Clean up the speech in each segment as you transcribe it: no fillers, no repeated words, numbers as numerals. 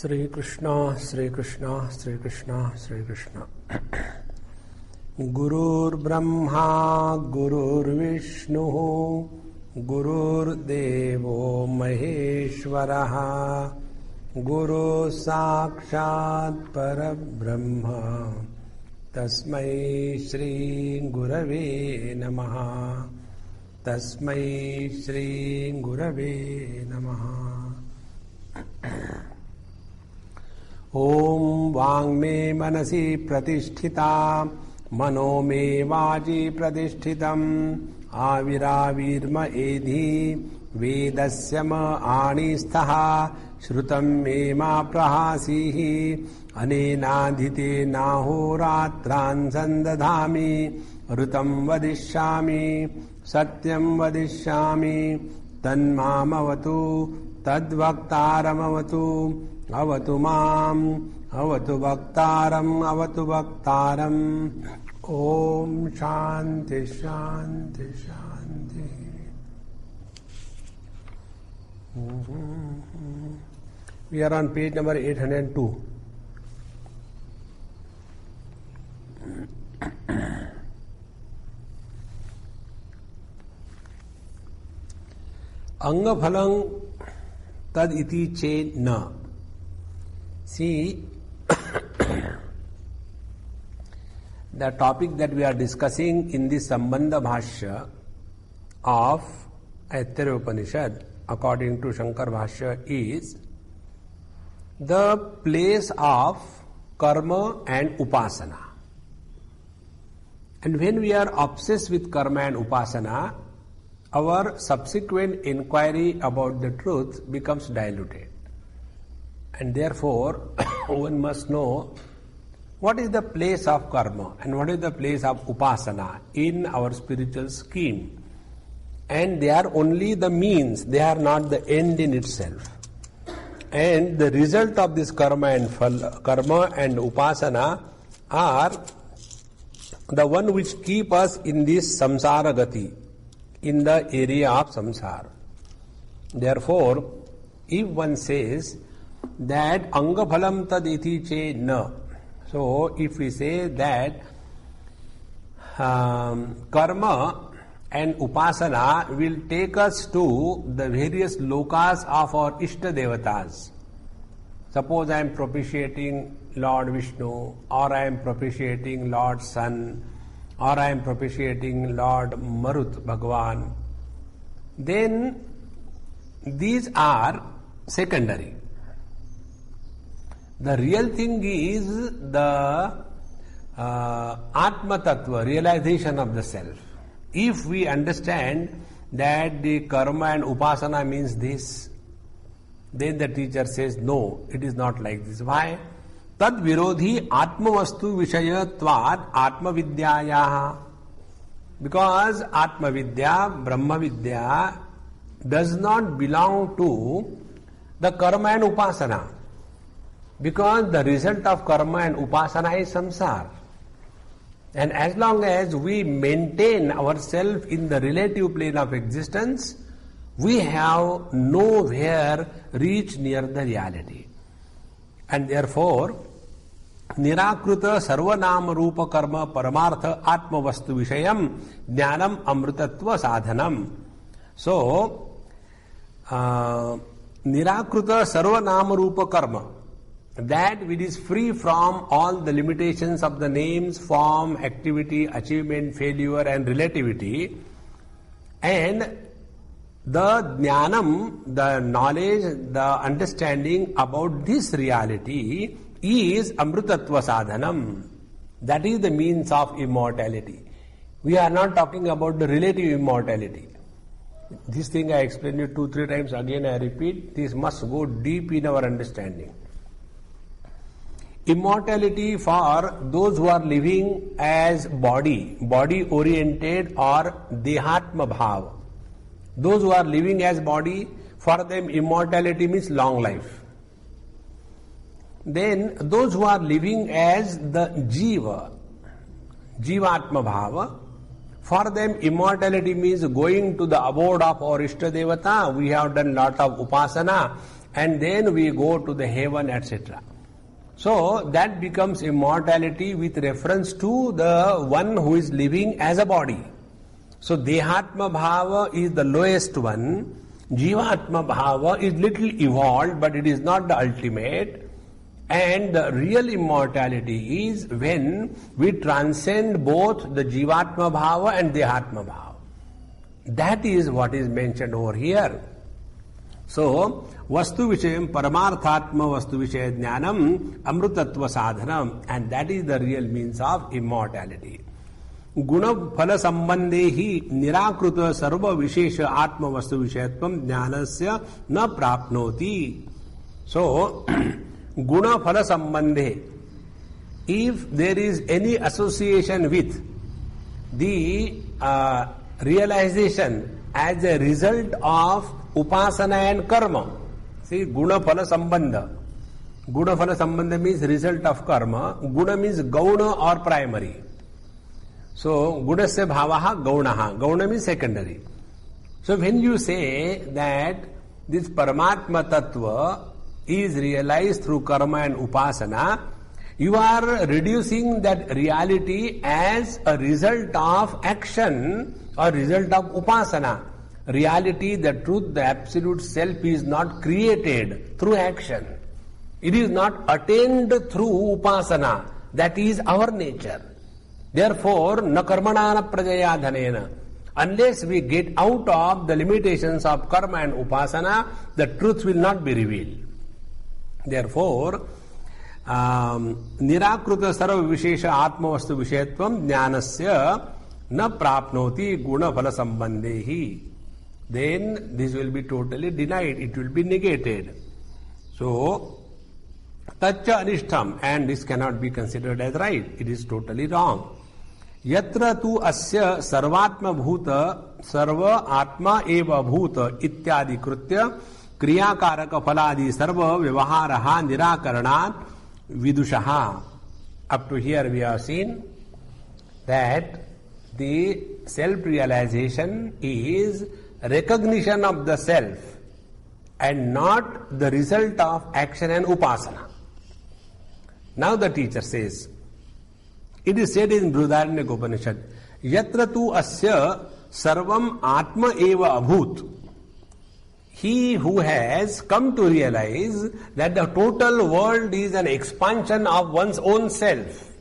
श्री कृष्ण श्री कृष्ण श्री कृष्ण श्री कृष्ण। गुरुर्ब्रह्मा गुरुर्विष्णु गुरुर्देवो महेश्वरः गुरु साक्षात् परब्रह्म तस्मै श्री गुरवे नमः। तस्मै श्री गुरवे नमः। ओम वांग में मनसि प्रतिष्ठिता मनो में वाचि प्रतिष्ठितम् आविराविर्म एधि वेदस्य म आणिस्थः श्रुतं मे मा प्रहासीः अनेनाधिते नाहोरात्रान् सन्दधामि ऋतं वदिष्यामि सत्यं वदिष्यामि तन्मामवतु तद्वक्तारमवतु अवतु माम् अवतु वक्तारम् अवतु वक्तारम्। ओम शांति शांति शांति। We are on page number 802. अंगफलं तद इति चेत् न। See, the topic that we are discussing in the Sambandha Bhashya of Aitharya Upanishad, according to Shankar Bhashya, is the place of karma and upasana. And when we are obsessed with karma and upasana, our subsequent inquiry about the truth becomes diluted. And therefore, one must know what is the place of karma and what is the place of upasana in our spiritual scheme. And they are only the means, they are not the end in itself. And the result of this karma and upasana are the one which keep us in this samsara gati, in the area of samsara. Therefore, if one says that angaphalam tad iti che na, so if we say that karma and upasana will take us to the various lokas of our ishta devatas. Suppose I am propitiating Lord Vishnu, or I am propitiating Lord Sun, or I am propitiating Lord Marut Bhagwan, then these are secondary. The real thing is the Atma Tattva, realization of the self. If we understand that the karma and upasana means this, then the teacher says, no, it is not like this. Why? Tad virodhi atma vastu vishayatvat atma vidyayaha. Because atma vidya, brahma vidya does not belong to the karma and upasana. Because the result of karma and upasana is samsara. And as long as we maintain ourselves in the relative plane of existence, we have nowhere reached near the reality. And therefore, nirakruta sarvanama rupa karma paramartha atma vastu vishayam jnanam amrutatva sadhanam. So, nirakruta sarvanama rupa karma, that which is free from all the limitations of the names, form, activity, achievement, failure and relativity, and the jnanam, the knowledge, the understanding about this reality is amrutatva sadhanam. That is the means of immortality. We are not talking about the relative immortality. This thing I explained you 2-3 times, again I repeat, this must go deep in our understanding. Immortality for those who are living as body oriented or dehatma bhav. Those who are living as body, for them immortality means long life. Then those who are living as the jivatma bhava, for them immortality means going to the abode of our Ishta Devata. We have done lot of upasana and then we go to the heaven, etc. So that becomes immortality with reference to the one who is living as a body. So Dehatma Bhava is the lowest one, Jivatma Bhava is little evolved, but it is not the ultimate. And the real immortality is when we transcend both the Jivatma Bhava and Dehatma Bhava. That is what is mentioned over here. So, Vastu Vishayam Paramarthatma Vastu Vishaya Jnanam Amrutatva Sadhanam, and that is the real means of immortality. Guna Phala Sambandhehi Nirakruta Sarva Vishesha Atma Vastu Vishayatvam Jnanasya Na Prapnoti. So, Guna Phala Sambandhe, if there is any association with the realization as a result of upasana and karma. See, guna phala sambandha. Guna phala sambandha means result of karma. Guna means gauna or primary. So, gunasya bhavaha gaunaha. Gauna means secondary. So, when you say that this Paramatma Tattva is realized through karma and upasana, you are reducing that reality as a result of action or result of upasana. Reality, the truth, the absolute self is not created through action. It is not attained through upasana. That is our nature. Therefore, na karmana na prajaya dhanena. Unless we get out of the limitations of karma and upasana, the truth will not be revealed. Therefore, nirakruta sarva vishesha atma vastu vishayatvam jnanasya na prapnoti guna phala sambandhehi. Then this will be totally denied, it will be negated. So, tacha anishtam, and this cannot be considered as right, it is totally wrong. Yatra tu asya sarvatma bhuta sarva atma eva bhuta ityadi krutya kriya karaka phaladi sarva vyavaharaha nirakaranat vidushaha. Up to here we have seen that the self-realization is recognition of the self and not the result of action and upasana. Now the teacher says, it is said in Brihadaranyaka Upanishad, Yatra tu asya sarvam atma eva abhut. He who has come to realize that the total world is an expansion of one's own self.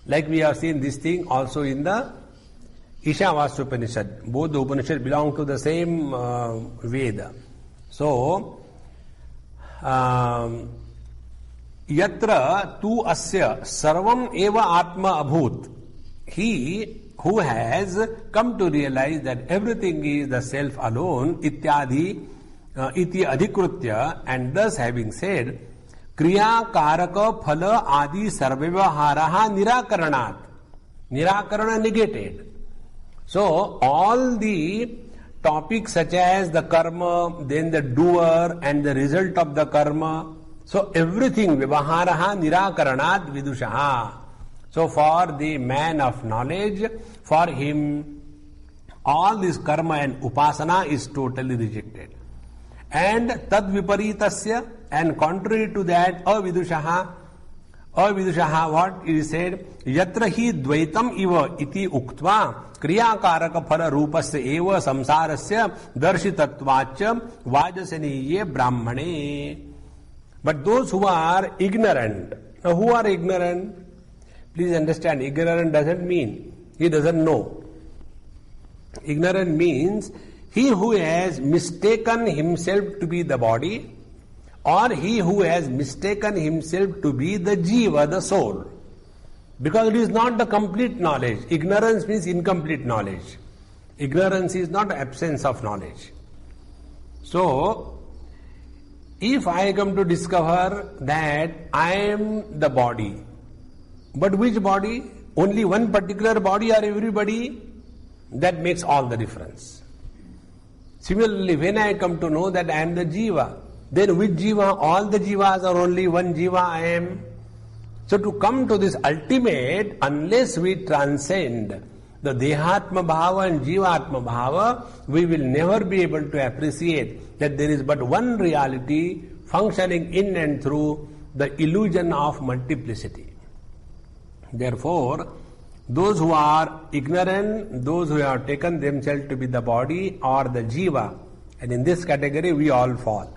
Like we have seen this thing also in the Ishavasya Upanishad. Both the Upanishad belong to the same Veda. So, Yatra tu asya sarvam eva atma abhut. He who has come to realize that everything is the self alone, ityadi, iti adhikrutya, and thus having said, kriya karaka phala adi sarvavaharaha nirakaranat. Nirakarana negated. So, all the topics such as the karma, then the doer and the result of the karma, so everything, vivaharaha nirakaranat vidushaha. So for the man of knowledge, for him, all this karma and upasana is totally rejected. And tad viparitasya, and contrary to that, avidushaha, what it is said, yatra hi dvaitam iva iti uktva kriya karaka phala rupasya eva samsarasya darshitatvacha vajasaniye brahmane. But those who are ignorant, now who are ignorant? Please understand, ignorant doesn't mean he doesn't know. Ignorant means he who has mistaken himself to be the body, or he who has mistaken himself to be the jiva, the soul. Because it is not the complete knowledge. Ignorance means incomplete knowledge. Ignorance is not absence of knowledge. So, if I come to discover that I am the body, but which body? Only one particular body or everybody? That makes all the difference. Similarly, when I come to know that I am the jiva, then which jiva? All the jivas or only one jiva I am? So to come to this ultimate, unless we transcend the Dehatma Bhava and Jivatma Bhava, we will never be able to appreciate that there is but one reality functioning in and through the illusion of multiplicity. Therefore, those who are ignorant, those who have taken themselves to be the body or the jiva, and in this category we all fall.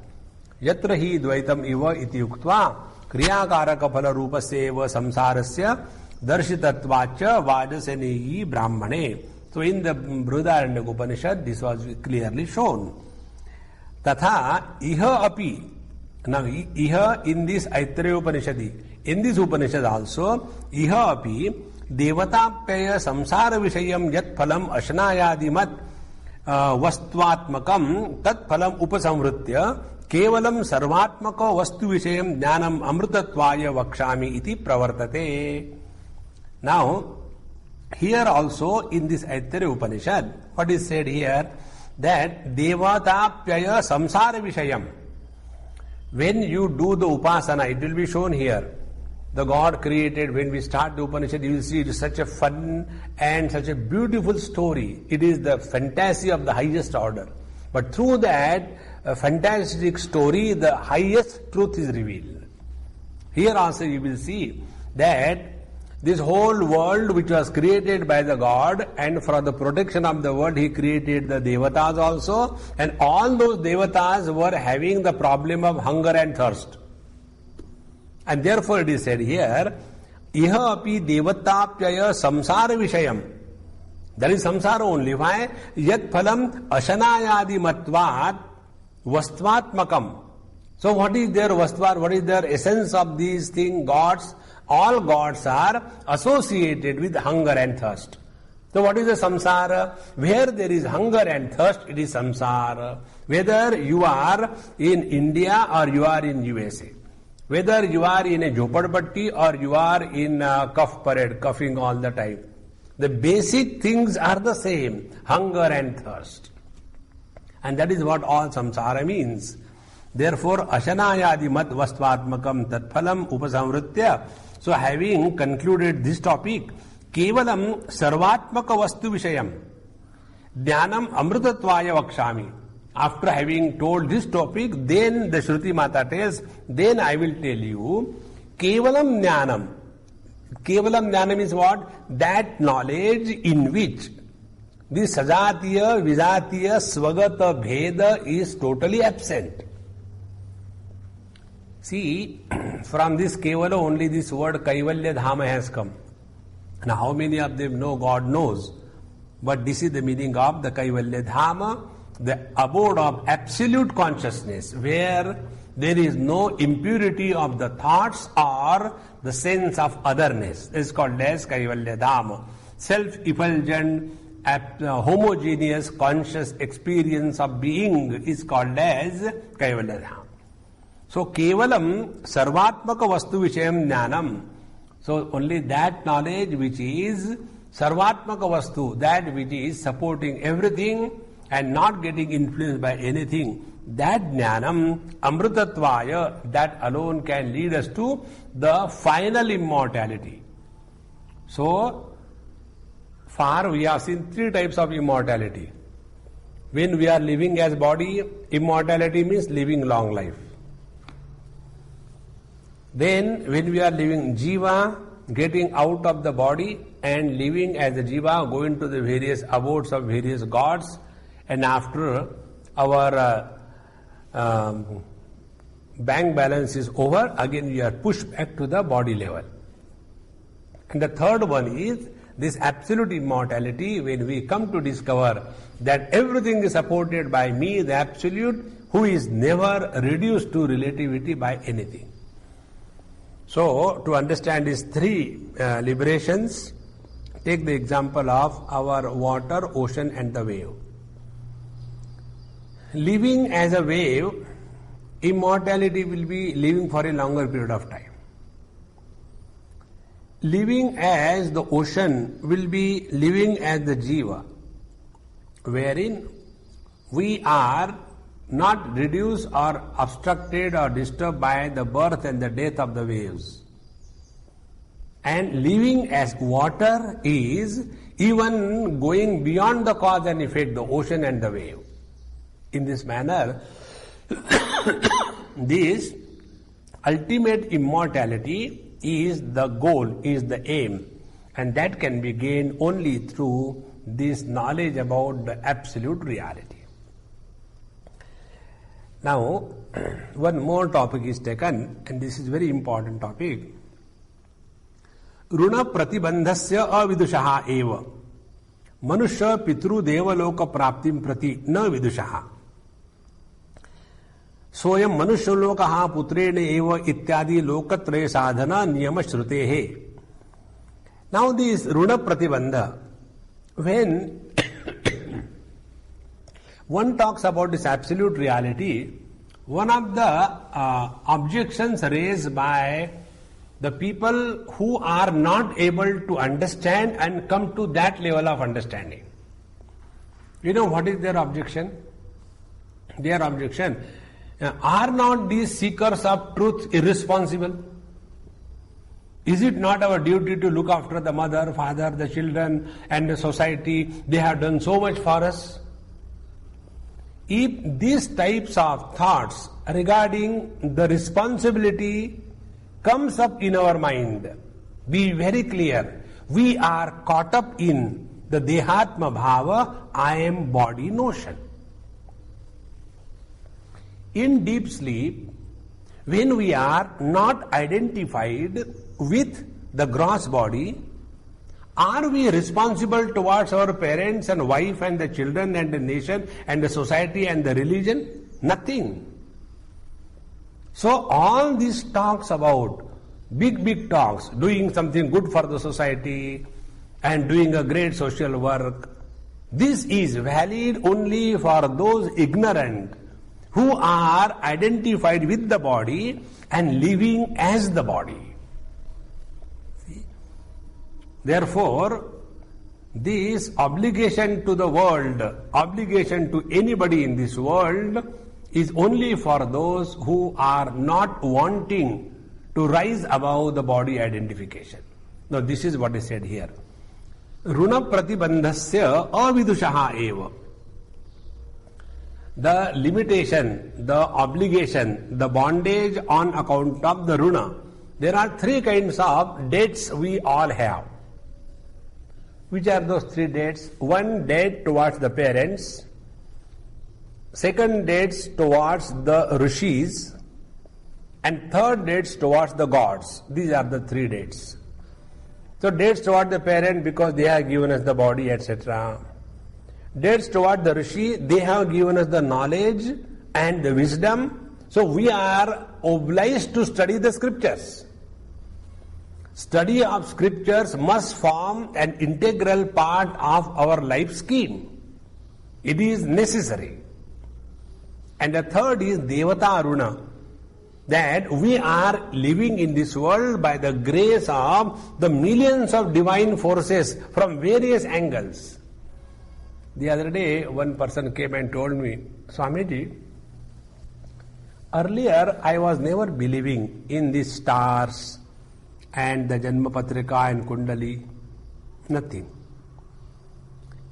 Yatra hi dvaitam iva iti uktva kriyakaraka phala rupasya eva samsarasya darshitatvacha vajasaneyi brahmane. So in the Brihadaranyaka Upanishad this was clearly shown. Tatha iha api. Now iha in this Aitareya Upanishadi, in this Upanishad also, iha api devataapyaya samsara vishayam yat phalam ashnayadimat vastvatmakam tat phalam upasamvritya kevalam sarvatmaka vastu vishayam jnanam amrutatvaya vakshami iti pravartate. Now, here also in this Aitareya Upanishad, what is said here, that devatapyaya samsara vishayam. When you do the upasana, it will be shown here. The God created, when we start the Upanishad, you will see it is such a fun and such a beautiful story. It is the fantasy of the highest order. But through that fantastic story, the highest truth is revealed. Here also you will see that this whole world which was created by the God, and for the protection of the world he created the Devatas also, and all those Devatas were having the problem of hunger and thirst. And therefore it is said here, iha api devatapyaya samsara vishayam. That is samsara only. Why? Yat phalam ashanayadi matvat vastvatmakam. So what is their vastvat? What is their essence of these things? Gods. All gods are associated with hunger and thirst. So what is the samsara? Where there is hunger and thirst, it is samsara. Whether you are in India or you are in USA. Whether you are in a jhopadpatti or you are in a cough parade, coughing all the time. The basic things are the same, hunger and thirst. And that is what all samsara means. Therefore, ashanayadi mat vastvatmakam tatphalam upasamvritya. So having concluded this topic, kevalam sarvatmaka vastu vishayam jnanam amrutatvaya vakshami. After having told this topic, then the Shruti Mata tells, then I will tell you, kevalam jnanam. Kevalam jnanam is what? That knowledge in which the sajatiya, vijatiya, svagata, bheda is totally absent. See, from this kevala only this word Kaivalya Dhama has come. Now how many of them know? God knows. But this is the meaning of the Kaivalya Dhama, the abode of absolute consciousness, where there is no impurity of the thoughts or the sense of otherness. This is called as Kaivalya Dhama. Self-effulgent, homogeneous, conscious experience of being is called as Kaivalya Dhama. So, kevalam sarvatmaka vastu vishayam jnanam. So, only that knowledge which is sarvatmaka vastu, that which is supporting everything and not getting influenced by anything, that jnanam amrutatvaya, that alone can lead us to the final immortality. So, far we have seen three types of immortality. When we are living as body, immortality means living long life. Then when we are living jiva, getting out of the body and living as a jiva, going to the various abodes of various gods, and after our bank balance is over, again we are pushed back to the body level. And the third one is this absolute immortality, when we come to discover that everything is supported by me, the absolute, who is never reduced to relativity by anything. So, to understand these three liberations, take the example of our water, ocean and the wave. Living as a wave, immortality will be living for a longer period of time. Living as the ocean will be living as the jiva, wherein we are not reduced or obstructed or disturbed by the birth and the death of the waves. And living as water is even going beyond the cause and effect, the ocean and the wave. In this manner, this ultimate immortality is the goal, is the aim, and that can be gained only through this knowledge about the absolute reality. Now, one more topic is taken, and this is very important topic. ऋण प्रतिबंधस्य अविदुषः एव मनुष्य पितृदेवलोक प्राप्तिं प्रति न विदुषः सोयं मनुष्यलोकः पुत्रेण एव इत्यादि लोकत्रय साधन नियम श्रुतेः. Now this ऋण प्रतिबंध, when one talks about this absolute reality, one of the objections raised by the people who are not able to understand and come to that level of understanding. You know what is their objection? Their objection, are not these seekers of truth irresponsible? Is it not our duty to look after the mother, father, the children and the society? They have done so much for us. If these types of thoughts regarding the responsibility comes up in our mind, be very clear, we are caught up in the Dehatma Bhava, I am body notion. In deep sleep, when we are not identified with the gross body, are we responsible towards our parents and wife and the children and the nation and the society and the religion? Nothing. So all these talks about big talks, doing something good for the society and doing a great social work, this is valid only for those ignorant who are identified with the body and living as the body. See? Therefore, this obligation to the world, obligation to anybody in this world, is only for those who are not wanting to rise above the body identification. Now this is what is said here. Runa pratibandhasya avidushaha eva. The limitation, the obligation, the bondage on account of the runa. There are three kinds of debts we all have. Which are those three debts? One, debt towards the parents. Second, debts towards the rishis. And third, debts towards the gods. These are the three debts. So debts towards the parent because they have given us the body, etc. Debts toward the rishi, they have given us the knowledge and the wisdom. So we are obliged to study the scriptures. Study of scriptures must form an integral part of our life scheme. It is necessary. And the third is Devata Aruna, that we are living in this world by the grace of the millions of divine forces from various angles. The other day, one person came and told me, Swamiji, earlier I was never believing in the stars and the Janmapatrika and Kundali, nothing.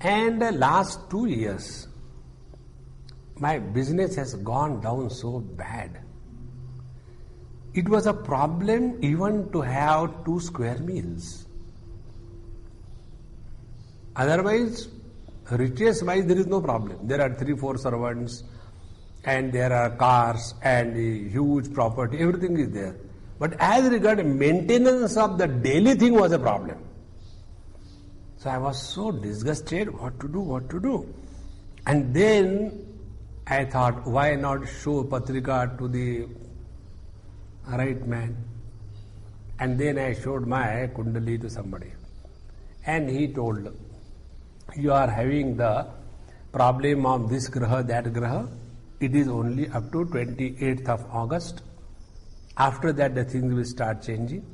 And the last 2 years, my business has gone down so bad. It was a problem even to have 2 square meals. Otherwise, riches-wise, there is no problem. There are 3-4 servants, and there are cars, and a huge property, everything is there. But as regard maintenance of the daily thing was a problem. So I was so disgusted, what to do. And then I thought, why not show Patrika to the right man? And then I showed my Kundali to somebody. And he told, you are having the problem of this graha, that graha. It is only up to 28th of August. After that the things will start changing.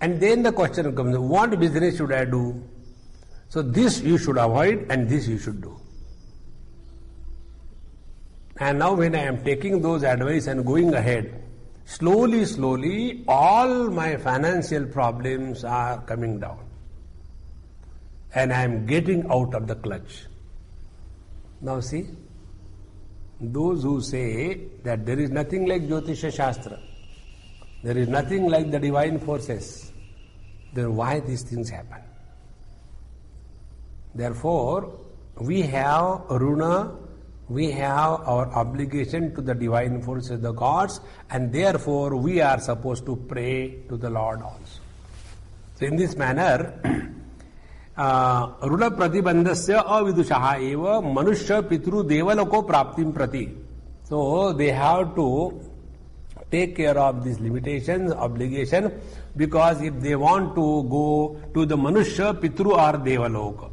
And then the question comes, what business should I do? So this you should avoid and this you should do. And now when I am taking those advice and going ahead, slowly all my financial problems are coming down. and I am getting out of the clutch. Now see, those who say that there is nothing like Jyotisha Shastra, there is nothing like the divine forces, then why these things happen? Therefore, we have Runa, we have our obligation to the divine forces, the gods, and therefore we are supposed to pray to the Lord also. So in this manner, Runa pratibandhasya avidushaha eva manushya pitru devaloko praptim prati. So they have to take care of these limitations, obligation, because if they want to go to the manushya, pitru or devaloka,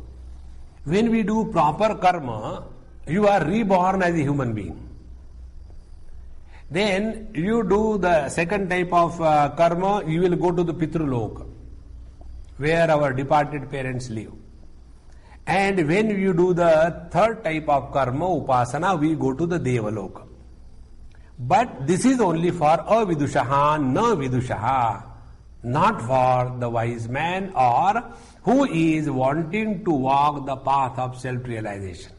when we do proper karma, you are reborn as a human being. Then you do the second type of karma, you will go to the Pitruloka, where our departed parents live. And when you do the third type of karma, upasana, we go to the Devaloka. But this is only for avidushaha, na vidushaha, not for the wise man or who is wanting to walk the path of self-realization.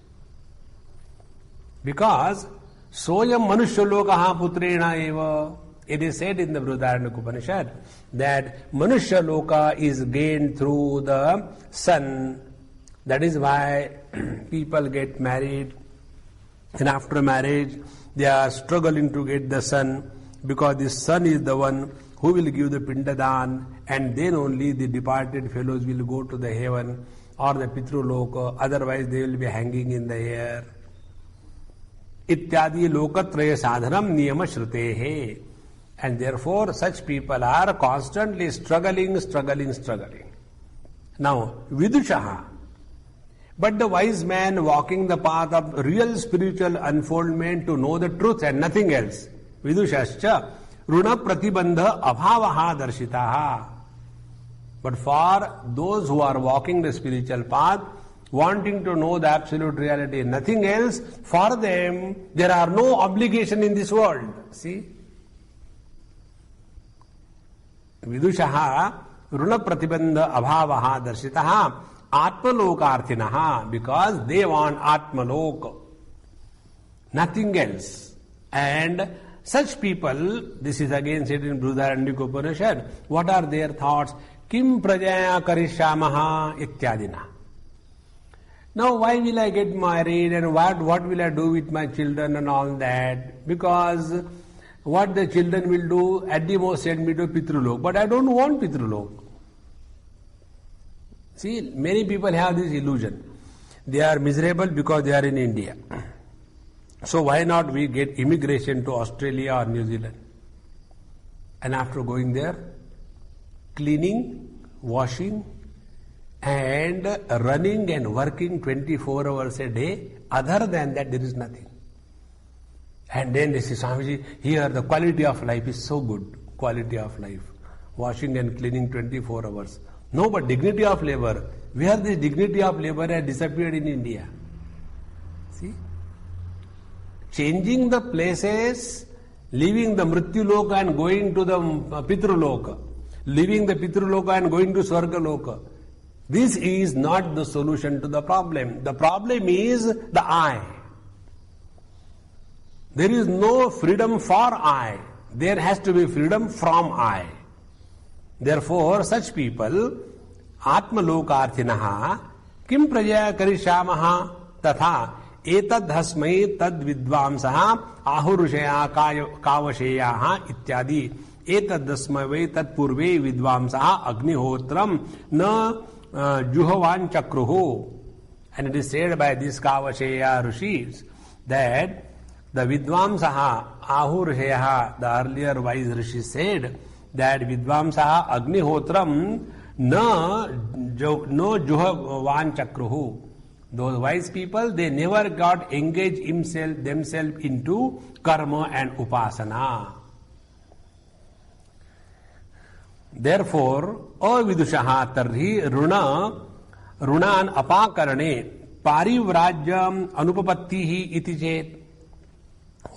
Because soyam manushya lokaha putrena eva, it is said in the Brihadaranyaka Upanishad that manushya loka is gained through the son. That is why people get married, and after marriage they are struggling to get the son, because the son is the one who will give the pindadan, and then only the departed fellows will go to the heaven or the Pitruloka, otherwise they will be hanging in the air. Ityadi lokatraya sadhanam niyama shrutehe. And therefore such people are constantly struggling. Now, vidushaha. But the wise man walking the path of real spiritual unfoldment to know the truth and nothing else. Vidushascha runa pratibandha abhavaha darshitaha. But for those who are walking the spiritual path, wanting to know the absolute reality, nothing else, for them there are no obligation in this world. See? Vidushaha runa pratibandha abhavaha darshitaha atmalokarthinaha, because they want atmalok, nothing else. And such people, this is again said in Brihadaranyaka Upanishad, what are their thoughts? Kim prajaya karishamaha ityadina. Now why will I get married and what will I do with my children and all that? Because what the children will do, at the most send me to Pitrulok. But I don't want Pitrulok. See, many people have this illusion. They are miserable because they are in India. So why not we get immigration to Australia or New Zealand? And after going there, cleaning, washing, and running and working 24 hours a day, other than that there is nothing. And then they say, Swamiji, here the quality of life is so good, quality of life. Washing and cleaning 24 hours. No, but dignity of labor. Where this dignity of labor has disappeared in India? See? Changing the places, leaving the Mrityu-loka and going to the Pitru-loka, leaving the Pitru-loka and going to Swarga-loka. This is not the solution to the problem. The problem is the I. There is no freedom for I. There has to be freedom from I. Therefore, such people, atmalokarthinaha, kim prajaya karishamaha tatha etad hasmai tad vidvamsaha ahurushaya kavasheyaha ityadi etad hasmai tad purve vidvamsaha agnihotram na juhavan chakruhu. And it is said by these Kavasheya rishis that the Vidvamsaha, Ahurheya, the earlier wise rishi said that Vidvamsaha Agnihotram no Juhavan Chakruhu. Those wise people, they never got engaged themselves into karma and upasana. Therefore, avidushaha tarhi runan apakarane parivrajyam anupapattihi iti chet.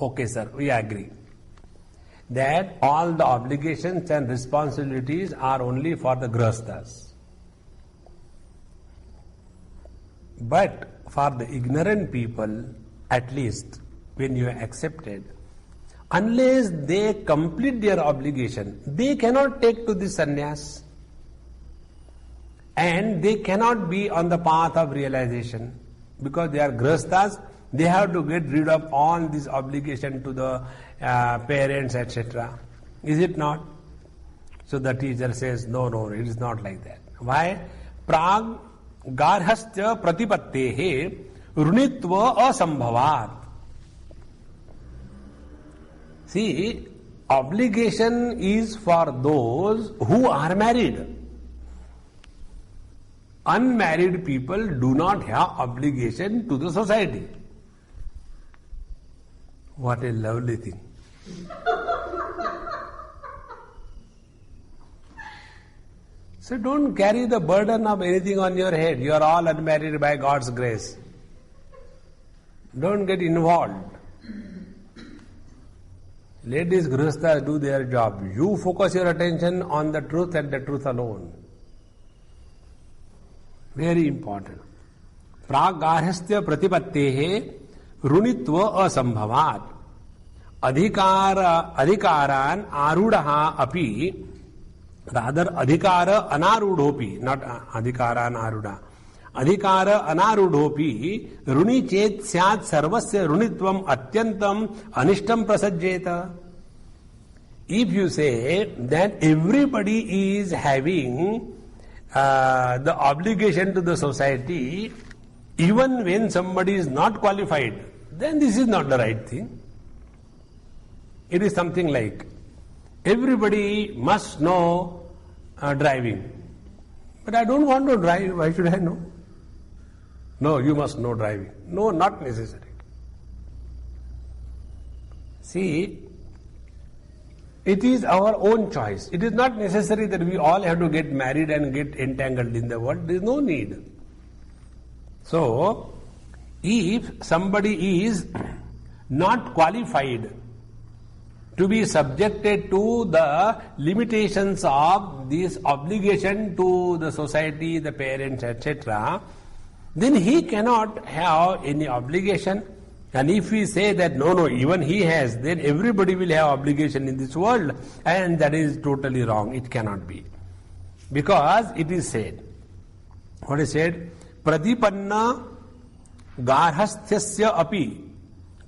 Okay, sir, we agree that all the obligations and responsibilities are only for the grahasthas. But for the ignorant people, at least when you are accepted, unless they complete their obligation, they cannot take to the sannyas. And they cannot be on the path of realization. Because they are grihasthas, they have to get rid of all this obligation to the parents, etc. Is it not? So the teacher says, no, it is not like that. Why? Prag garhastya pratipattehe runitva asambhavat. See, obligation is for those who are married. Unmarried people do not have obligation to the society. What a lovely thing. So don't carry the burden of anything on your head. You are all unmarried by God's grace. Don't get involved. Let these grihasthas do their job. You focus your attention on the truth and the truth alone. Very important. Pragarhastya pratipattehe runitva asambhavat. Adhikaran arudaha api, rather adhikara anarudhopi, not adhikara anaruda. Adhikara anarudhopi runi chet syat sarvasya runitvam atyantam anishtam prasajjeta. If you say that everybody is having the obligation to the society, even when somebody is not qualified, then this is not the right thing. It is something like, everybody must know driving. But I don't want to drive, why should I know? No, you must know driving. No, not necessary. See, it is our own choice. It is not necessary that we all have to get married and get entangled in the world. There is no need. So, if somebody is not qualified to be subjected to the limitations of this obligation to the society, the parents, etc., then he cannot have any obligation. And if we say that no, even he has, then everybody will have obligation in this world, and that is totally wrong. It cannot be. Because it is said, what is said? Pradipanna garhasthasya api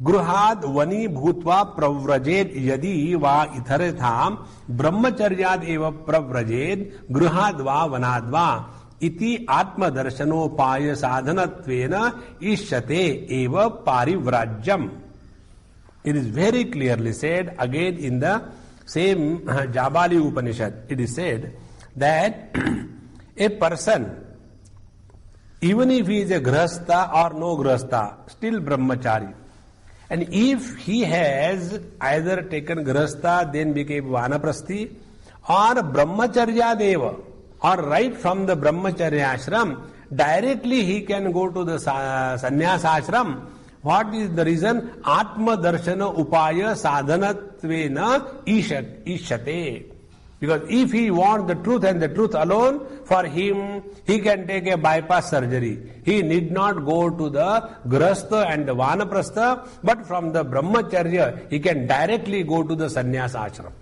gruhad vani bhutva pravrajed yadi va ithartham brahmacharyad eva pravrajed gruhad va vanad va iti atma darshanopaya sadhanatvena ishyate eva parivrajyam. It is very clearly said again in the same Jabali Upanishad. It is said that a person, even if he is a grihastha or no grihastha, still brahmachari. And if he has either taken grihastha, then became vanaprasthi, or brahmacharya deva, or right from the brahmacharya ashram, directly he can go to the sannyas ashram. What is the reason? Atma darshana upaya sadhanatvena ishyate. Because if he wants the truth and the truth alone, for him, he can take a bypass surgery. He need not go to the grihastha and the vanaprastha, but from the brahmacharya, he can directly go to the sannyas ashram.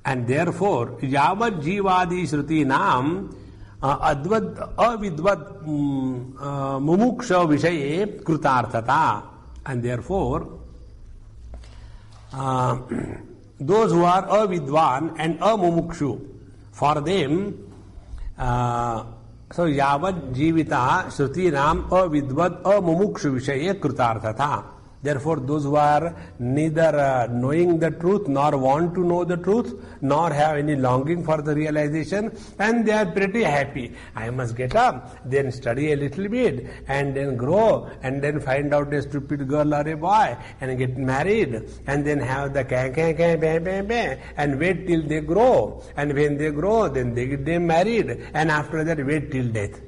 And therefore, yavat jivadi shruti nam advad avidvad mumuksha vishaye krutarthata. And therefore, those who are avidvan and amumukshu, for them, so yavat jivita shruti nam avidvad amumukshu vishaye krutarthata. Therefore, those who are neither knowing the truth, nor want to know the truth, nor have any longing for the realization, and they are pretty happy. I must get up, then study a little bit, and then grow, and then find out a stupid girl or a boy, and get married, and then have the and wait till they grow. And when they grow, then they get them married, and after that wait till death.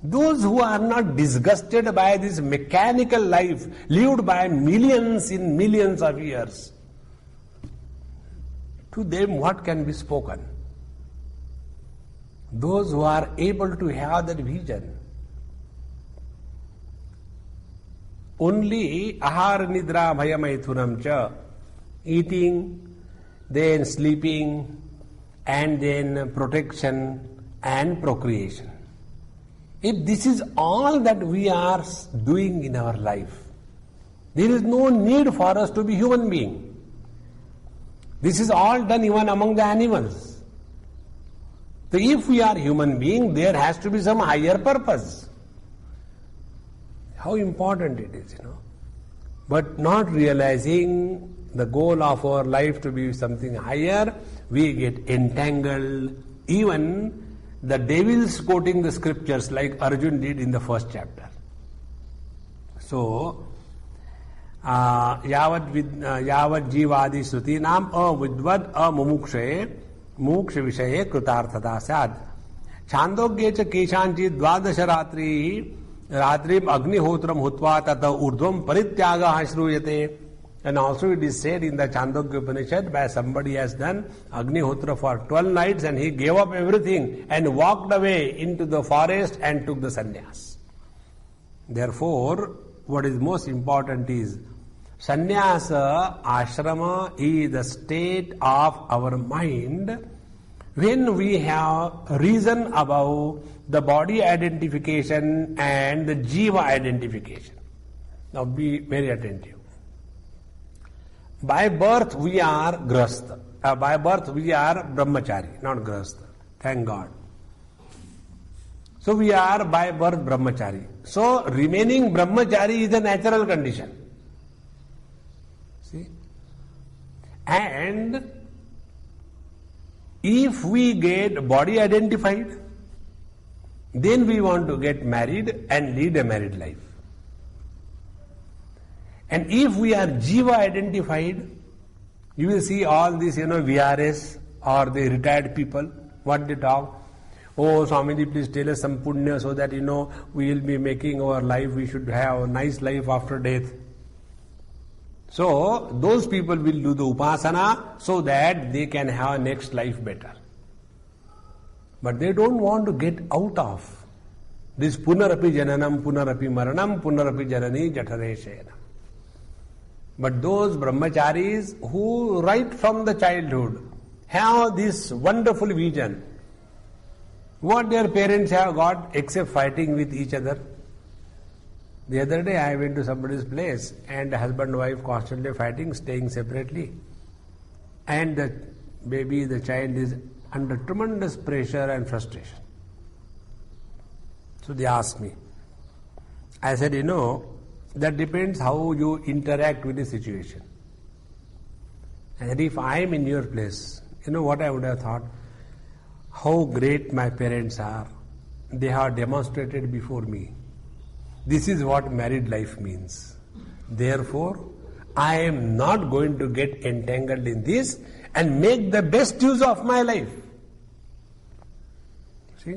Those who are not disgusted by this mechanical life lived by millions in millions of years, to them what can be spoken? those who are able to have that vision. Only ahar nidra bhayamaithunam cha, eating, then sleeping, and then protection and procreation. If this is all that we are doing in our life, there is no need for us to be human being. This is all done even among the animals. So if we are human being, there has to be some higher purpose. How important it is, But not realizing the goal of our life to be something higher, we get entangled. Even the devils quoting the scriptures like Arjun did in the first chapter. So, यावत् जीवादि श्रुति नाम अविद्वद अमुमुक्षये मोक्ष विषये कृतार्थता स्यात् छांदोग्ये च केशांचित् द्वादश रात्रिम अग्निहोत्रम हुत्वा तत ऊर्ध्वम परित्यागः श्रूयते. And also it is said in the Chandogya Upanishad, by somebody has done Agnihotra for 12 nights and he gave up everything and walked away into the forest and took the sannyas. Therefore, what is most important is sannyasa, ashrama is the state of our mind when we have reason about the body identification and the jiva identification. Now be very attentive. By birth we are grahastha. By birth we are brahmachari, not grahastha. Thank God. So we are by birth brahmachari. So remaining brahmachari is a natural condition. See? And if we get body identified, then we want to get married and lead a married life. And if we are jiva identified, you will see all these, VRS or the retired people, what they talk. Oh, Swamiji, please tell us some punya so that, we will be making our life, we should have a nice life after death. So, those people will do the upasana so that they can have next life better. But they don't want to get out of this punarapi jananam, punarapi maranam, punarapi janani jathare shayana. But those brahmacharis who right from the childhood have this wonderful vision, what their parents have got except fighting with each other. The other day I went to somebody's place and husband and wife constantly fighting, staying separately. And the child is under tremendous pressure and frustration. So they asked me. I said, that depends how you interact with the situation. And if I am in your place, what I would have thought? How great my parents are. They have demonstrated before me. This is what married life means. Therefore, I am not going to get entangled in this and make the best use of my life. See?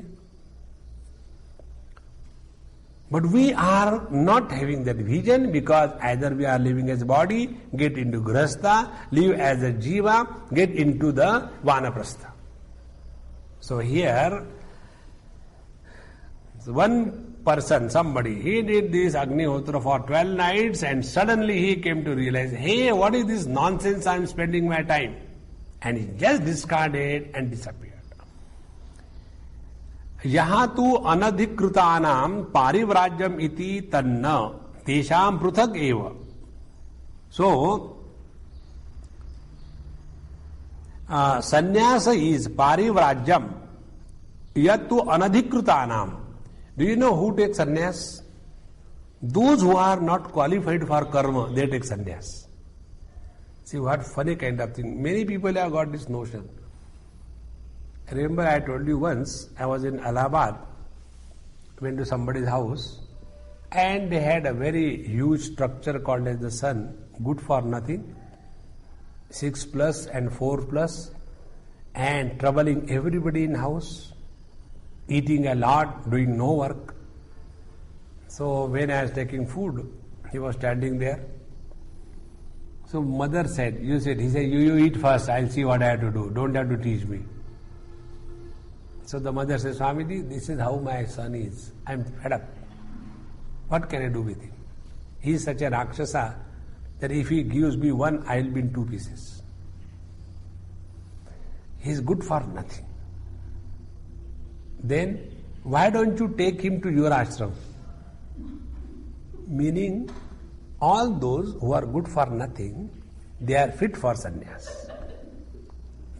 But we are not having that vision because either we are living as body, get into grahastha, live as a jiva, get into the vanaprastha. So here, one person, somebody, he did this Agnihotra for 12 nights and suddenly he came to realize, hey, what is this nonsense I am spending my time? And he just discarded and disappeared. यहाँ तू अनधिकृतानाम पारिव्राज्यम इति तन्न तेषाम पृथक एव. So, sannyasa is parivrajyam yattu anadhikrutanam. Do you know who takes sannyas? Those who are not qualified for karma, they take sannyas. See what funny kind of thing. Many people have got this notion. Remember I told you once, I was in Allahabad, went to somebody's house, and they had a very huge structure called as the Sun, good for nothing, 6+ and 4+, and troubling everybody in house, eating a lot, doing no work. So when I was taking food, he was standing there. So mother said, he said, you eat first, I'll see what I have to do, don't have to teach me. So the mother says, Swamiji, this is how my son is. I am fed up. What can I do with him? He is such a Rakshasa that if he gives me one, I will be in two pieces. He is good for nothing. Then, why don't you take him to your ashram? Meaning, all those who are good for nothing, they are fit for sannyas.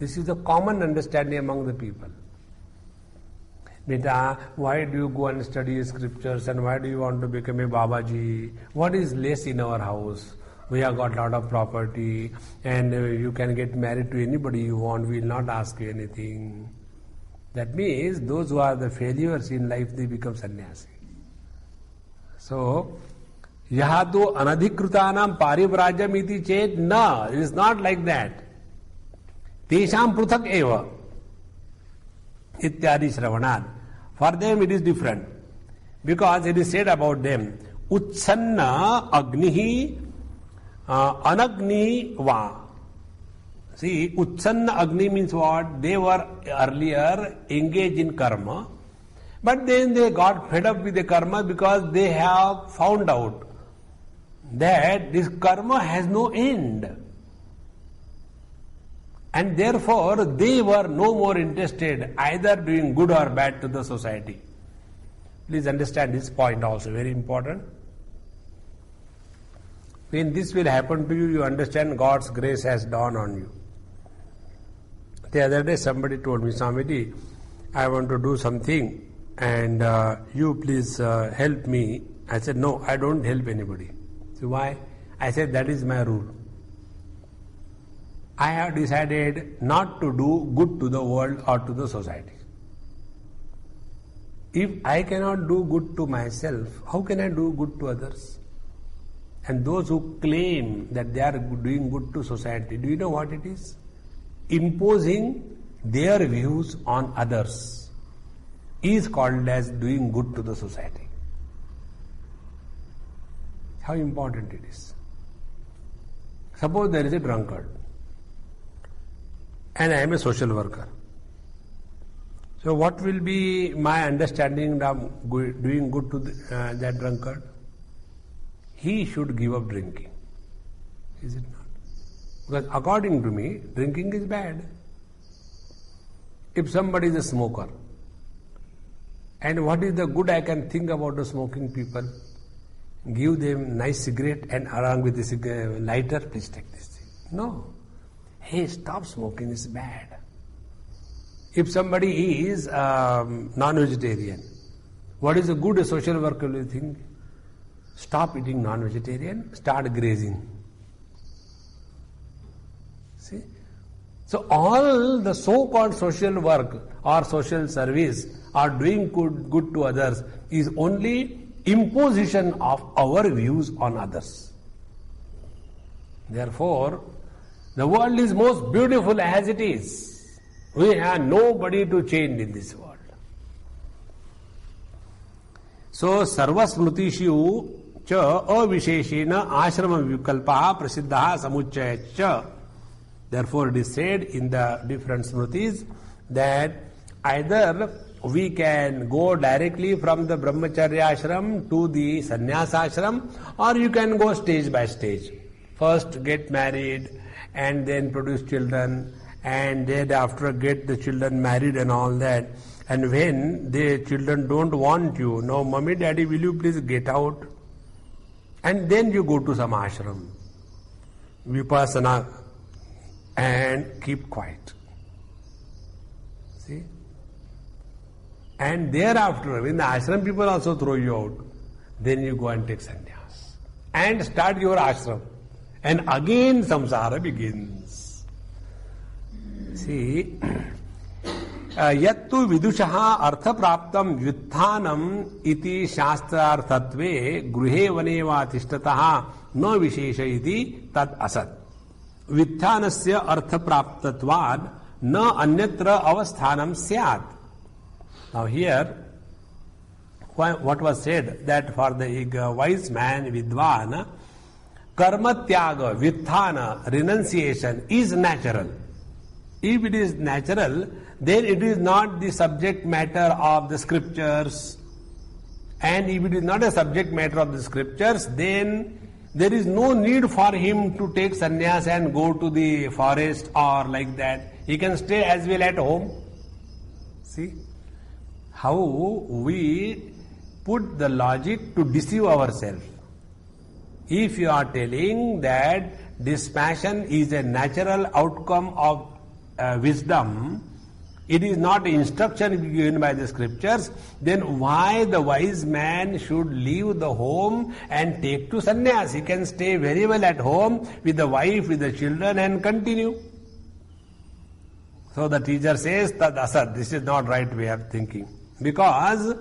This is the common understanding among the people. Beta, why do you go and study scriptures and why do you want to become a Babaji? What is less in our house? We have got a lot of property and you can get married to anybody you want. We will not ask you anything. That means those who are the failures in life, they become sannyasi. So, Yahatu anadhikrutanam parivrajam iti chet na. It is not like that. Tesham pruthak eva. Ityadi Shravanad. For them it is different. Because it is said about them, Utsanna Agnihi Anagni Va. See, Utsanna Agni means what? They were earlier engaged in karma, but then they got fed up with the karma because they have found out that this karma has no end. And therefore, they were no more interested either doing good or bad to the society. Please understand this point also, very important. When this will happen to you, you understand God's grace has dawned on you. The other day somebody told me, Swamiji, I want to do something and you please help me. I said, no, I don't help anybody. So why? I said, that is my rule. I have decided not to do good to the world or to the society. If I cannot do good to myself, how can I do good to others? And those who claim that they are doing good to society, do you know what it is? Imposing their views on others is called as doing good to the society. How important it is. Suppose there is a drunkard and I am a social worker. So what will be my understanding of doing good to that drunkard? He should give up drinking. Is it not? Because according to me, drinking is bad. If somebody is a smoker, and what is the good I can think about the smoking people? Give them nice cigarette and along with the lighter, please take this thing. No. Hey, stop smoking, it's bad. If somebody is non-vegetarian, what is a good social worker will think? Stop eating non-vegetarian, start grazing. See? So all the so-called social work or social service or doing good to others is only imposition of our views on others. Therefore, the world is most beautiful as it is. We have nobody to change in this world. So, sarvasmrutishu cha avisheshena ashrama vikalpaha prasiddhaha samuchaya cha. Therefore, it is said in the different smrutis that either we can go directly from the brahmacharya ashram to the sannyas ashram, or you can go stage by stage. First get married and then produce children, and then after get the children married and all that. And when the children don't want you, no, mommy, daddy, will you please get out? And then you go to some ashram, vipassana, and keep quiet. See? And thereafter, when the ashram people also throw you out, then you go and take sannyas and start your ashram. And again samsara begins. See, yattu vidushaha artha praptam vyutthanam iti shastrarthatve gruhe vaneva tishtataha no vishesha iti tad asat. Vyutthanasya artha praptatvad na anyatra avasthanam syat. Now here, what was said that for the wise man, vidvan, karma tyaga, vyuthana, renunciation is natural. If it is natural, then it is not the subject matter of the scriptures. And if it is not a subject matter of the scriptures, then there is no need for him to take sannyas and go to the forest or like that. He can stay as well at home. See how we put the logic to deceive ourselves. If you are telling that dispassion is a natural outcome of wisdom, it is not instruction given by the scriptures, then why the wise man should leave the home and take to sannyas? He can stay very well at home with the wife, with the children and continue. So the teacher says, Tad asat, this is not right way of thinking. Because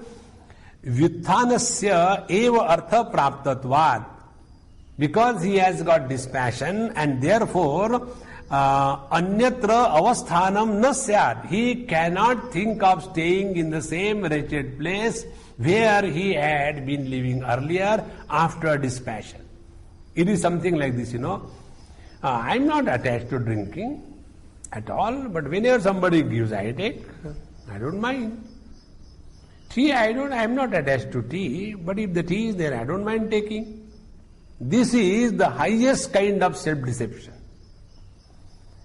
vyutthanasya eva artha praptatvat. Because he has got dispassion and therefore anyatra avasthanam na syat. He cannot think of staying in the same wretched place where he had been living earlier after dispassion. It is something like this, I am not attached to drinking at all, but whenever somebody gives, I take. I don't mind. Tea, I am not attached to tea, but if the tea is there, I don't mind taking. This is the highest kind of self-deception.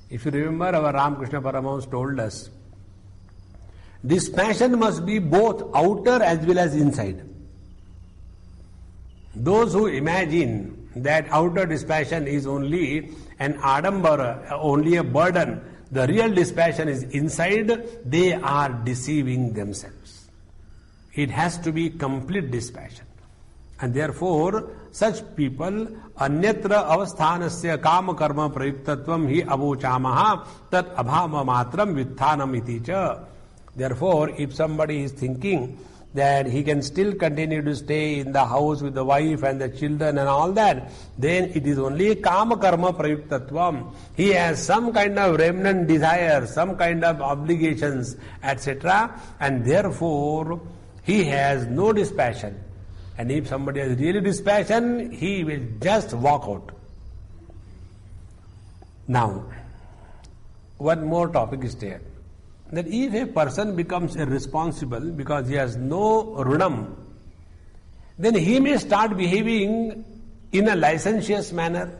If you remember, our Ramakrishna Paramahamsa told us, dispassion must be both outer as well as inside. Those who imagine that outer dispassion is only an adambara, only a burden, the real dispassion is inside, they are deceiving themselves. It has to be complete dispassion. And therefore, such people, anyatra avasthanasya kama karma prayuktatvam hi avochamaha tat abhama matram vyutthanam iti cha. Therefore, if somebody is thinking that he can still continue to stay in the house with the wife and the children and all that, then it is only kama karma prayuktatvam. He has some kind of remnant desire, some kind of obligations, etc. And therefore, he has no dispassion. And if somebody has really dispassion, he will just walk out. Now, one more topic is there. That if a person becomes irresponsible because he has no runam, then he may start behaving in a licentious manner.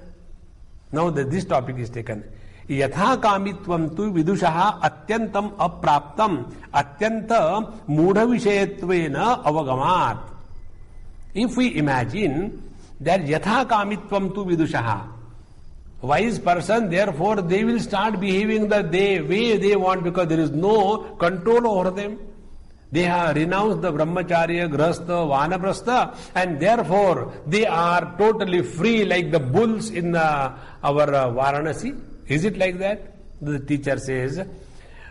Now this topic is taken. Yatha kamitvam tu vidushaha atyantam apraptam atyanta mudha vishayatvena avagamat. If we imagine that yatha kamitvam tu vidushaha, wise person, therefore they will start behaving the way they want because there is no control over them. They have renounced the brahmacharya, grahastha, vanaprastha, and therefore they are totally free like the bulls in our Varanasi. Is it like that? The teacher says,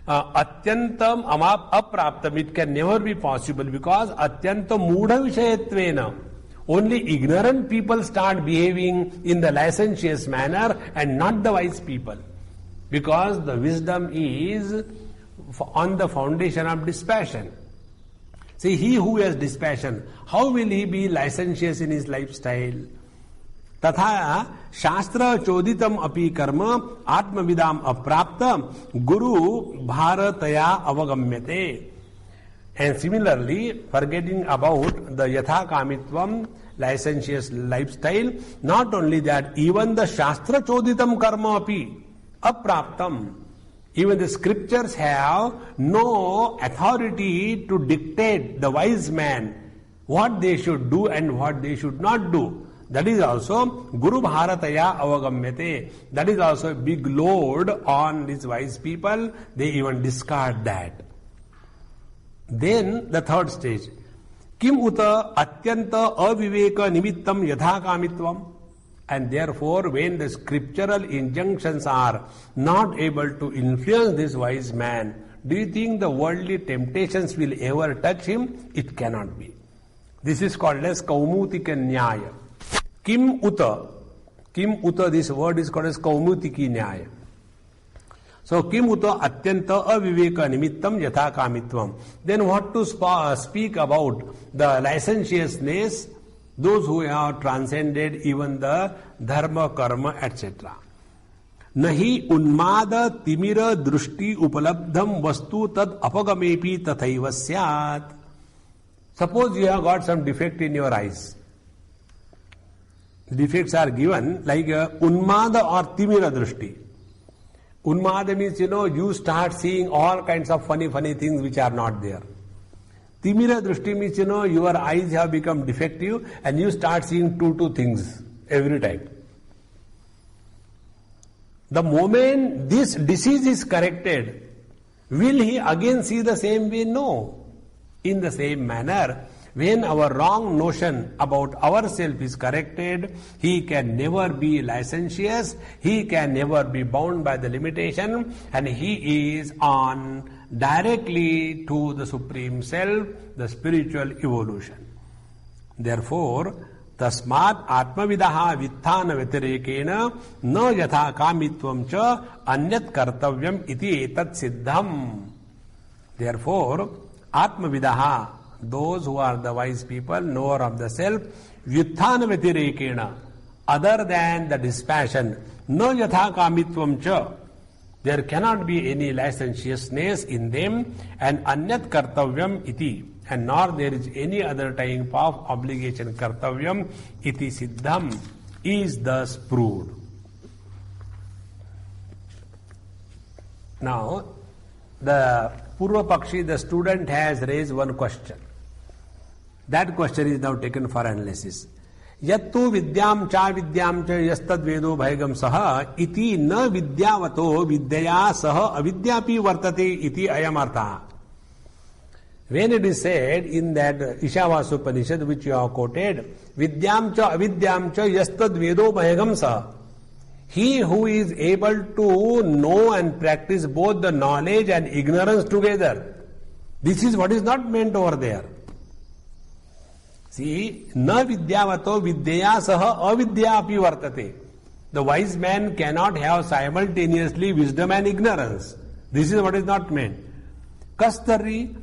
atyantam apraptam, it can never be possible because atyantam mudha vishayatvena. Only ignorant people start behaving in the licentious manner and not the wise people. Because the wisdom is on the foundation of dispassion. See, he who has dispassion, how will he be licentious in his lifestyle? Tatha shastra choditam api karma atmavidam aprapta guru bharataya avagamyate. And similarly, forgetting about the yatha kamitvam, licentious lifestyle, not only that, even the shastra choditam karma api apraptam. Even the scriptures have no authority to dictate the wise man what they should do and what they should not do. That is also Guru Bharataya Avagamyate. That is also a big load on these wise people. They even discard that. Then the third stage. Kim uta atyanta aviveka nimittam yatha kamitvam. And therefore, when the scriptural injunctions are not able to influence this wise man, do you think the worldly temptations will ever touch him? It cannot be. This is called as Kaumutika Nyaya. Kim uta, this word is called as Kaumutiki Nyaya. So, kim uta atyanta aviveka nimittam yatha kamitvam. Then what to speak about the licentiousness, those who have transcended even the dharma, karma, etc. नही उन्माद तिमिर दृष्टि उपलब्धम वस्तु तद अपगमेपि तथैव स्यात्. Suppose you have got some defect in your eyes. Defects are given like unmada or timira drishti. Unmada means, you start seeing all kinds of funny things which are not there. Timira drishti means, your eyes have become defective and you start seeing two things every time. The moment this disease is corrected, will he again see the same way? No. In the same manner, when our wrong notion about ourselves is corrected, he can never be licentious, he can never be bound by the limitation, and he is on directly to the Supreme Self, the spiritual evolution. Therefore, tasmat atmavidaha vitthana vyatirekena na yatha kamitvam cha anyat kartavyam iti etat siddham. Therefore, Atmavidaha, those who are the wise people, knower of the self, vyutthana vyatirekena, other than the dispassion, no yatha kamitvam cha, there cannot be any licentiousness in them, and anyat kartavyam iti, and nor there is any other type of obligation kartavyam iti siddham, is thus proved. Now, the Purva Pakshi, the student, has raised one question. That question is now taken for analysis. Yattu vidyam cha yastad vedo bhaigam saha iti na vidyavato vidyaya saha avidyapi vartate iti ayam artha. When it is said in that Ishavasa Upanishad which you have quoted, vidyam cha avidyam cha yastad vedo bhaigam saha, he who is able to know and practice both the knowledge and ignorance together. This is what is not meant over there. See, na vidyavato vidyaya saha avidya api vartate. The wise man cannot have simultaneously wisdom and ignorance. This is what is not meant. Kastari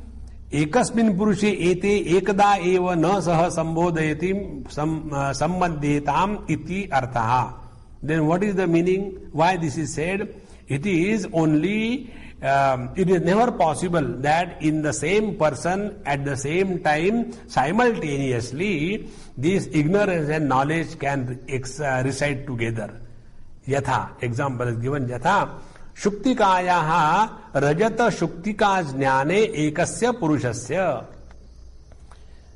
ekasmin purushe ete ekada eva na saha sambodhayatim sammadhetam iti arthaha. Then what is the meaning? Why this is said? It is only, it is never possible that in the same person at the same time simultaneously this ignorance and knowledge can reside together. Yatha, example is given, Yatha Shuktikayaha Rajata Shuktika Jnane Ekasya Purushasya.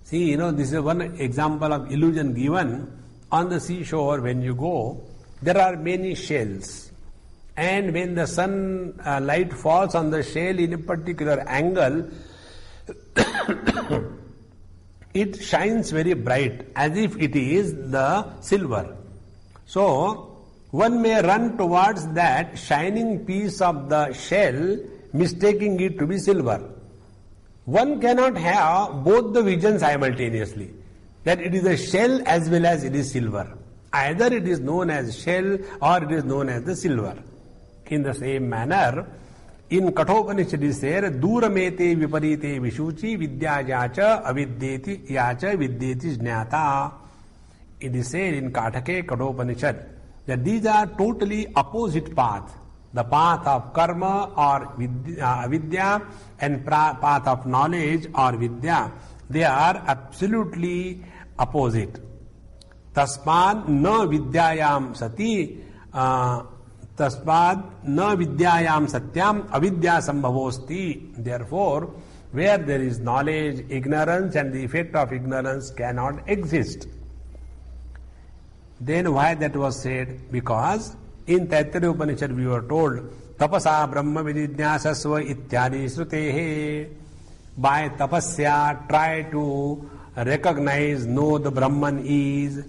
See, this is one example of illusion given. On the seashore when you go, there are many shells, and when the sun light falls on the shell in a particular angle, it shines very bright as if it is the silver. So, one may run towards that shining piece of the shell, mistaking it to be silver. One cannot have both the visions simultaneously, that it is a shell as well as it is silver. Either it is known as shell or it is known as the silver. In the same manner, in Kathopanishad it is said, Duramete viparite vishuchi vidya yacha avidyeti yacha vidyeti jnata. It is said in Katake Kathopanishad that these are totally opposite paths. The path of karma or avidya and path of knowledge or vidya, they are absolutely opposite. Tasmad na vidyayam sati tasmad na vidyayam satyam avidya sambhavosti. Therefore, where there is knowledge, ignorance and the effect of ignorance cannot exist. Then why that was said? Because in Taittiriya Upanishad we were told tapasa brahma vididhyasasva ityadi srutehe. By tapasya try to recognize, know the Brahman is.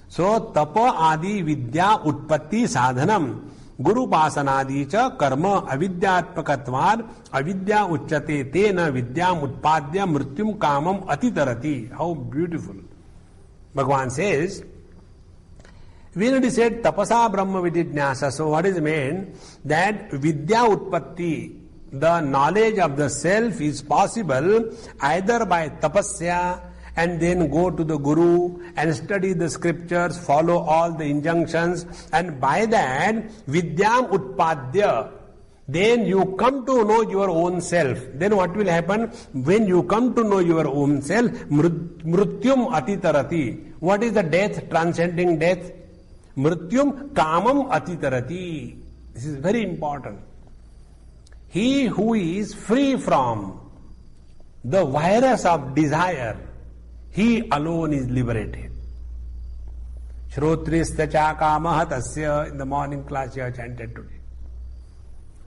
So, tapa adi vidya utpatti sadhanam guru pasanadi cha karma avidyatmakatvad avidya uchyate tena vidyam utpadya mrityum kamam atitarati. How beautiful. Bhagavan says, when it is said tapasa brahma vididnyasa, so what is meant? That vidya utpatti, the knowledge of the self is possible either by tapasya and then go to the Guru and study the scriptures, follow all the injunctions, and by that, Vidyam Utpadya, then you come to know your own self. Then what will happen? When you come to know your own self, Mrityum Atitarati. What is the death? Transcending death? Mrityum Kamam Atitarati. This is very important. He who is free from the virus of desire, he alone is liberated. Shrotristha Kamah Tasya, in the morning class you have chanted today.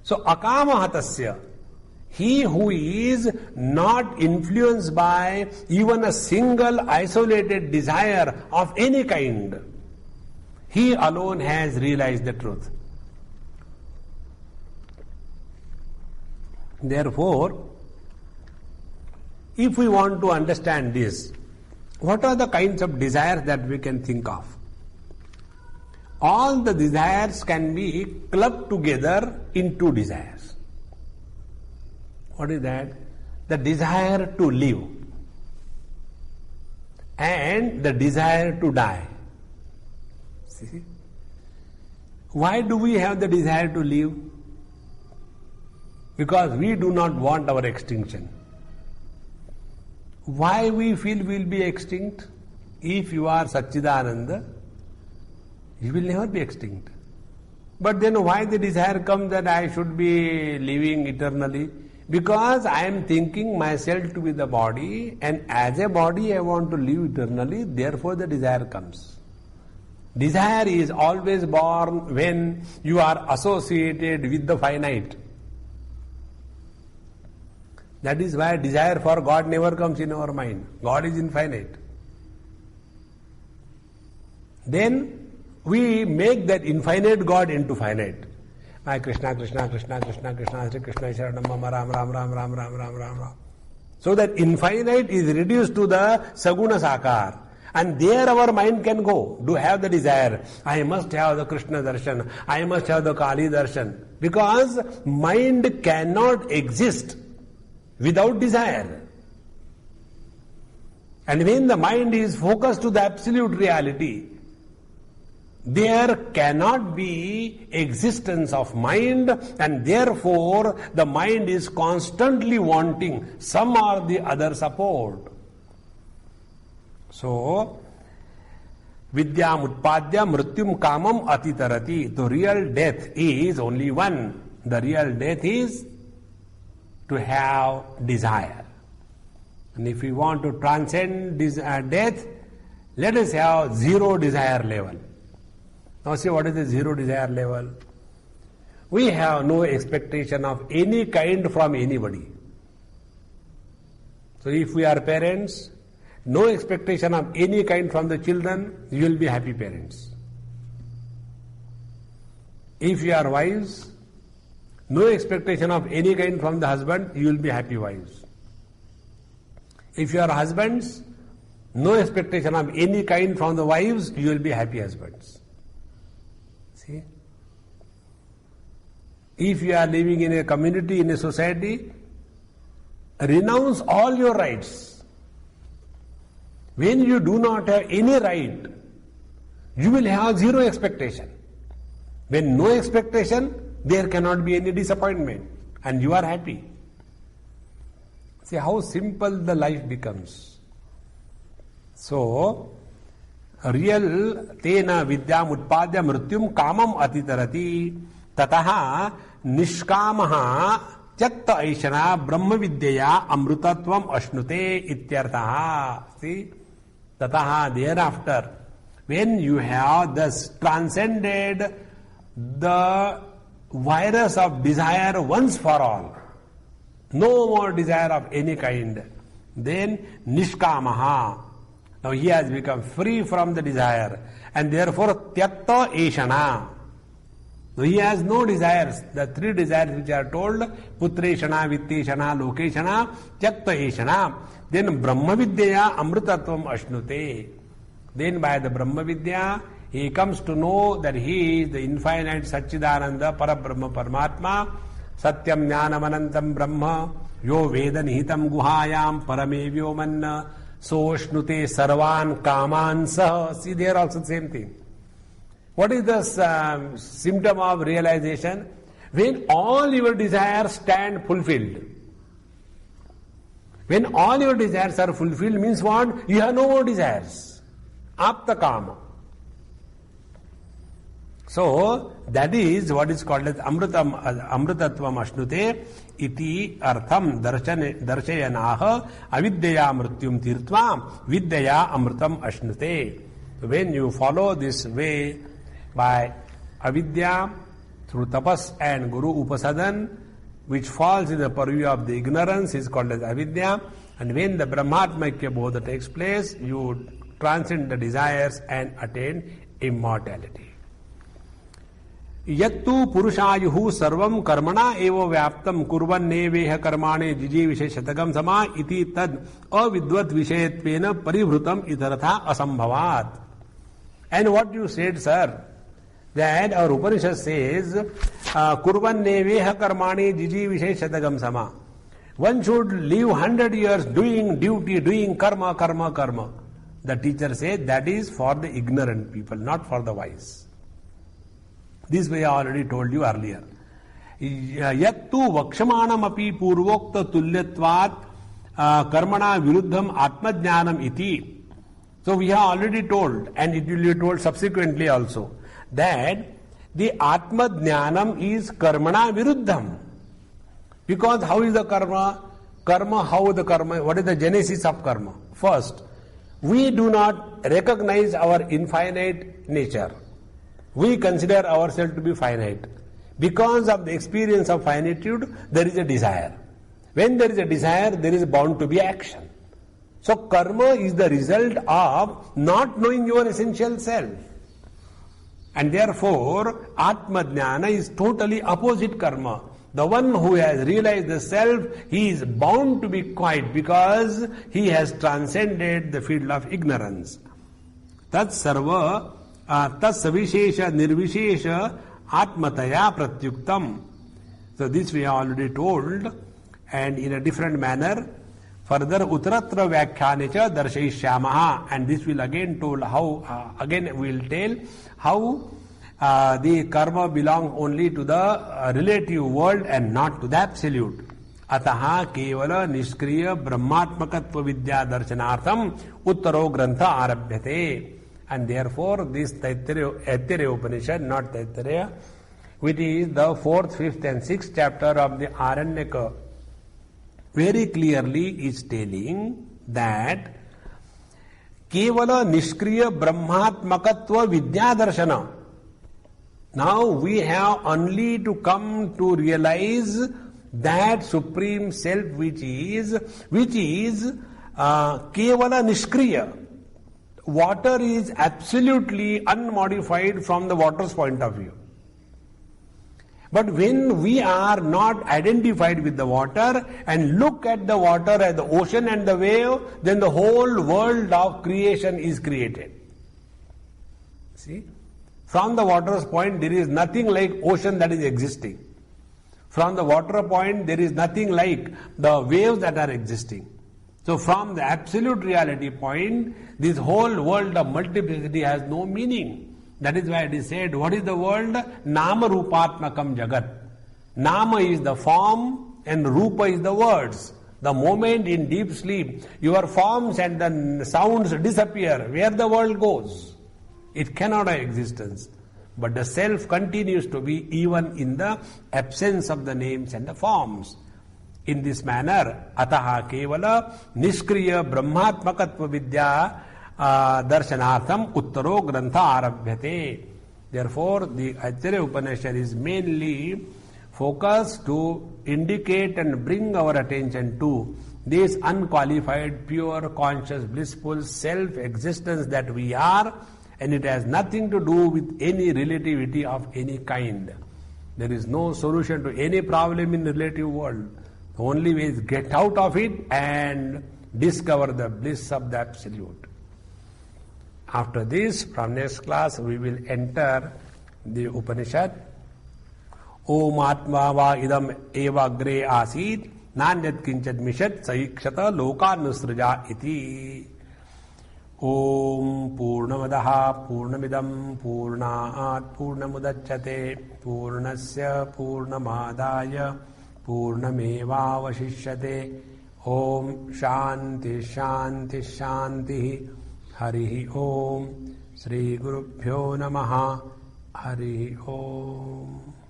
So Akamaha Tasya, he who is not influenced by even a single isolated desire of any kind, he alone has realized the truth. Therefore, if we want to understand this, what are the kinds of desires that we can think of? All the desires can be clubbed together in two desires. What is that? The desire to live and the desire to die. See? Why do we have the desire to live? Because we do not want our extinction. Why we feel we will be extinct? If you are Satchidananda, you will never be extinct. But then why the desire comes that I should be living eternally? Because I am thinking myself to be the body, and as a body I want to live eternally, therefore the desire comes. Desire is always born when you are associated with the finite. That is why desire for God never comes in our mind. God is infinite. Then we make that infinite God into finite. My Krishna, Krishna, Krishna, Krishna, Krishna, Sri Krishna, Sharanam, Mama, Ram, Ram, Ram, Ram, Ram, Ram, Ram, Ram. So that infinite is reduced to the Saguna Sakar. And there our mind can go, to have the desire. I must have the Krishna darshan. I must have the Kali darshan. Because mind cannot exist without desire. And when the mind is focused to the absolute reality, there cannot be existence of mind, and therefore the mind is constantly wanting some or the other support. So, Vidyam Utpadya Mrityum Kamam Atitarati. The real death is only one. The real death is to have desire. And if we want to transcend death, let us have zero desire level. Now see, what is the zero desire level? We have no expectation of any kind from anybody. So if we are parents, no expectation of any kind from the children, you will be happy parents. If you are wives, no expectation of any kind from the husband, you will be happy wives. If you are husbands, no expectation of any kind from the wives, you will be happy husbands. See? If you are living in a community, in a society, renounce all your rights. When you do not have any right, you will have zero expectation. When no expectation, there cannot be any disappointment, and you are happy. See how simple the life becomes. So, real tena vidyam utpadya mrityum kamam atitarati tataha nishkamaha tyakta aishana brahma vidyaya amrutatvam ashnute ityartaha. See, tataha, thereafter, when you have thus transcended the virus of desire once for all, no more desire of any kind, then nishkamaha. Now he has become free from the desire, and therefore tyakta eshana. Now he has no desires. The three desires which are told, putreshana, vitteshana, lokeshana, tyakta eshana. Then brahma vidyaya amrutatvam ashnute. Then by the brahma vidya, he comes to know that he is the infinite Satchidananda Parabrahma Paramatma, Satyam Jnanamanantam Brahma, Yo Veda Nihitam Guhayam Paramevyo Manna, Soshnute sarvan kaman sah. See, there also the same thing. What is the symptom of realization? When all your desires stand fulfilled. When all your desires are fulfilled means what? You have no more desires. Apta kama. So, that is what is called as amritatvam ashnute iti artham darshayanaha avidyaya mrityum tirtvam vidyaya amritam ashnute. So when you follow this way by avidya, through tapas and guru upasadan, which falls in the purview of the ignorance, is called as avidya. And when the Brahmatmakya bodha takes place, you transcend the desires and attain immortality. Yattu purushayuhu sarvam karmana eva vyaptam kurvanneveha karmane jijivishe shatagam sama iti tad avidvat vishayatvena parivrutam idaratha asambhavat. And what you said, sir, that our Upanishad says kurvanneveha karmane jijivishe shatagam sama. One should live 100 years doing duty, doing karma. The teacher said that is for the ignorant people, not for the wise. This way I already told you earlier. Yattu vakshamanam api purvokta tulyatvat karmana viruddham atmajnanam iti. So we have already told, and it will be told subsequently also, that the atmajnanam is karmana viruddham. Because how is the karma? What is the genesis of karma? First, we do not recognize our infinite nature. We consider ourselves to be finite. Because of the experience of finitude, there is a desire. When there is a desire, there is bound to be action. So karma is the result of not knowing your essential self. And therefore, Atma-jnana is totally opposite karma. The one who has realized the self, he is bound to be quiet because he has transcended the field of ignorance. Tat sarva tasavishesha nirvishesha atmataya pratyuktam. So this we have already told, and in a different manner. Further uttaratra vyakhyanecha darshayishyamaha, and this will again told how again we will tell how the karma belongs only to the relative world and not to the absolute. Ataha kevala nishkriya brahmatmakatva vidya darshanartham uttaro grantha arabhyate. And therefore this Taittiriya Upanishad, not Taittiriya, which is the 4th, 5th and 6th chapter of the Aranyaka, very clearly is telling that kevala nishkriya brahmatmakatva vidya darshana. Now we have only to come to realize that supreme self which is kevala nishkriya. Water is absolutely unmodified from the water's point of view. But when we are not identified with the water and look at the water as the ocean and the wave, then the whole world of creation is created. See? From the water's point, there is nothing like ocean that is existing. From the water point, there is nothing like the waves that are existing. So from the absolute reality point, this whole world of multiplicity has no meaning. That is why it is said, what is the world? Nama rupatmakam jagat. Nama is the form and rupa is the words. The moment in deep sleep, your forms and the sounds disappear. Where the world goes? It cannot have existence. But the self continues to be even in the absence of the names and the forms. In this manner, ataha kevala nishkriya brahmatmakatva vidya darshanartham uttaro grantha arabhyate. Therefore, the Taittiriya Upanishad is mainly focused to indicate and bring our attention to this unqualified, pure, conscious, blissful self-existence that we are, and it has nothing to do with any relativity of any kind. There is no solution to any problem in the relative world. The only way is get out of it and discover the bliss of the absolute. After this, from next class, we will enter the Upanishad. Om Atma va idam eva agre asit nanyat kinchad mishat saikshata lokanusraja iti. ओम पूर्णमदः पूर्णमिदं पूर्णात् पूर्णमुदच्यते पूर्णस्य पूर्णमादाय पूर्णमेवावशिष्यते। ओम शांति शांति शांति। हरि ओम। श्री गुरुभ्यो नमः। हरि ओम।